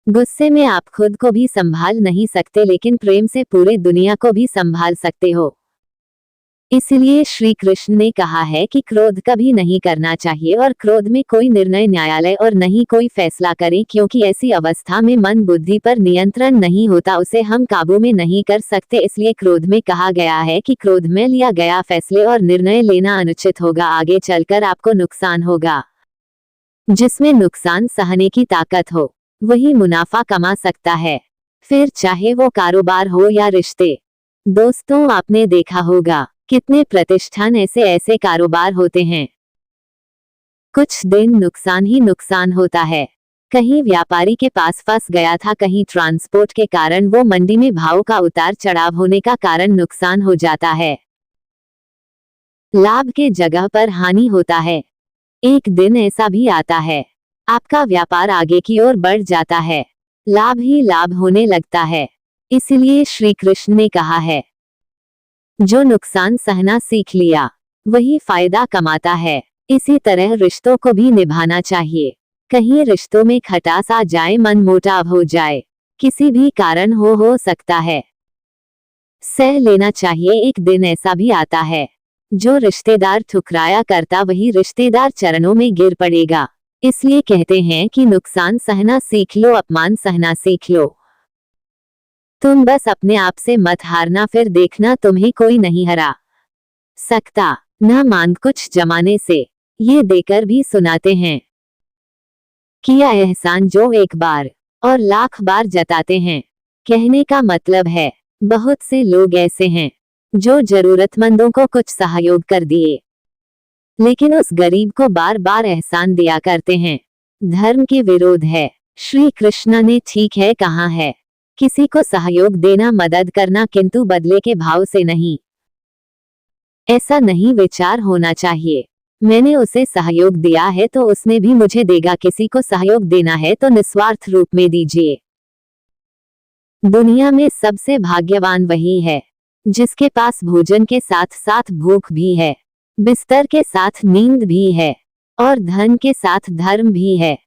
गुस्से में आप खुद को भी संभाल नहीं सकते, लेकिन प्रेम से पूरे दुनिया को भी संभाल सकते हो। इसलिए श्री कृष्ण ने कहा है कि क्रोध कभी नहीं करना चाहिए और क्रोध में कोई निर्णय न्यायालय और नहीं कोई फैसला करें, क्योंकि ऐसी अवस्था में मन बुद्धि पर नियंत्रण नहीं होता, उसे हम काबू में नहीं कर सकते। इसलिए क्रोध में कहा गया है कि क्रोध में लिया गया फैसले और निर्णय लेना अनुचित होगा, आगे चलकर आपको नुकसान होगा। जिसमें नुकसान सहने की ताकत हो वही मुनाफा कमा सकता है, फिर चाहे वो कारोबार हो या रिश्ते। दोस्तों, आपने देखा होगा कितने प्रतिष्ठान ऐसे कारोबार होते हैं, कुछ दिन नुकसान ही नुकसान होता है। कहीं व्यापारी के पास फंस गया था, कहीं ट्रांसपोर्ट के कारण वो मंडी में भाव का उतार चढ़ाव होने का कारण नुकसान हो जाता है। लाभ के जगह पर हानि होता है। एक दिन ऐसा भी आता है, आपका व्यापार आगे की ओर बढ़ जाता है, लाभ ही लाभ होने लगता है। इसलिए श्री कृष्ण ने कहा है, जो नुकसान सहना सीख लिया वही फायदा कमाता है। इसी तरह रिश्तों को भी निभाना चाहिए। कहीं रिश्तों में खटास आ जाए, मन मोटाव हो जाए, किसी भी कारण हो सकता है, सह लेना चाहिए। एक दिन ऐसा भी आता है, जो रिश्तेदार ठुकराया करता वही रिश्तेदार चरणों में गिर पड़ेगा। इसलिए कहते हैं कि नुकसान सहना सीख लो, अपमान सहना सीख लो। तुम बस अपने आप से मत हारना, फिर देखना तुम्हें कोई नहीं हरा सकता। न मांग कुछ जमाने से, ये देकर भी सुनाते हैं। किया एहसान जो एक बार और लाख बार जताते हैं। कहने का मतलब है, बहुत से लोग ऐसे हैं जो जरूरतमंदों को कुछ सहयोग कर दिए, लेकिन उस गरीब को बार बार एहसान दिया करते हैं। धर्म के विरोध है। श्री कृष्ण ने ठीक है कहा है, किसी को सहयोग देना, मदद करना, किंतु बदले के भाव से नहीं। ऐसा नहीं विचार होना चाहिए, मैंने उसे सहयोग दिया है तो उसने भी मुझे देगा। किसी को सहयोग देना है तो निस्वार्थ रूप में दीजिए। दुनिया में सबसे भाग्यवान वही है जिसके पास भोजन के साथ साथ भूख भी है, बिस्तर के साथ नींद भी है और धन के साथ धर्म भी है।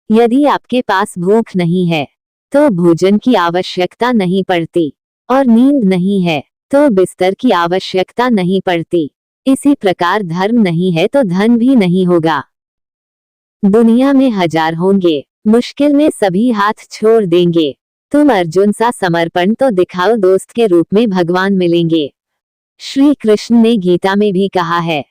यदि आपके पास भूख नहीं है तो भोजन की आवश्यकता नहीं पड़ती, और नींद नहीं है तो बिस्तर की आवश्यकता नहीं पड़ती। इसी प्रकार धर्म नहीं है तो धन भी नहीं होगा। दुनिया में हजार होंगे, मुश्किल में सभी हाथ छोड़ देंगे। तुम अर्जुन सा समर्पण तो दिखाओ, दोस्त के रूप में भगवान मिलेंगे। श्री कृष्ण ने गीता में भी कहा है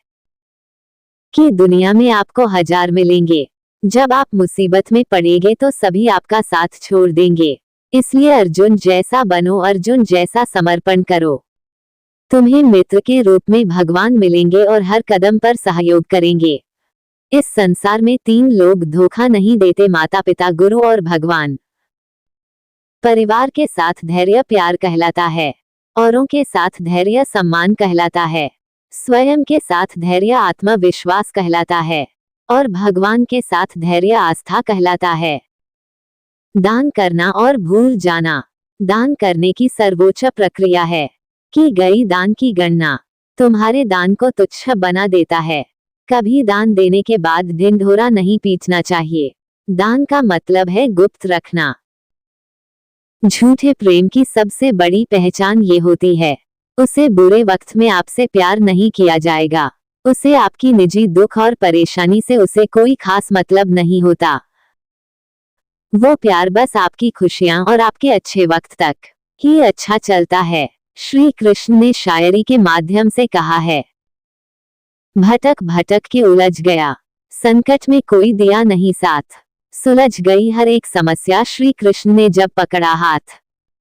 कि दुनिया में आपको हजार मिलेंगे, जब आप मुसीबत में पड़ेंगे तो सभी आपका साथ छोड़ देंगे। इसलिए अर्जुन जैसा बनो, अर्जुन जैसा समर्पण करो। तुम्हें मित्र के रूप में भगवान मिलेंगे और हर कदम पर सहयोग करेंगे। इस संसार में 3 लोग धोखा नहीं देते, माता पिता, गुरु और भगवान। परिवार के साथ धैर्य प्यार कहलाता है, औरों के साथ धैर्य सम्मान कहलाता है, स्वयं के साथ धैर्य आत्मविश्वास कहलाता है और भगवान के साथ धैर्य आस्था कहलाता है। दान करना और भूल जाना दान करने की सर्वोच्च प्रक्रिया है। की गई दान की गणना तुम्हारे दान को तुच्छ बना देता है। कभी दान देने के बाद ढिंढोरा नहीं पीटना चाहिए। दान का मतलब है गुप्त रखना। झूठे प्रेम की सबसे बड़ी पहचान ये होती है, उसे बुरे वक्त में आपसे प्यार नहीं किया जाएगा। उसे आपकी निजी दुख और परेशानी से उसे कोई खास मतलब नहीं होता। वो प्यार बस आपकी खुशियां और आपके अच्छे वक्त तक ही अच्छा चलता है। श्री कृष्ण ने शायरी के माध्यम से कहा है, भटक भटक के उलझ गया, संकट में कोई दिया नहीं साथ, सुलझ गई हर एक समस्या, श्री कृष्ण ने जब पकड़ा हाथ।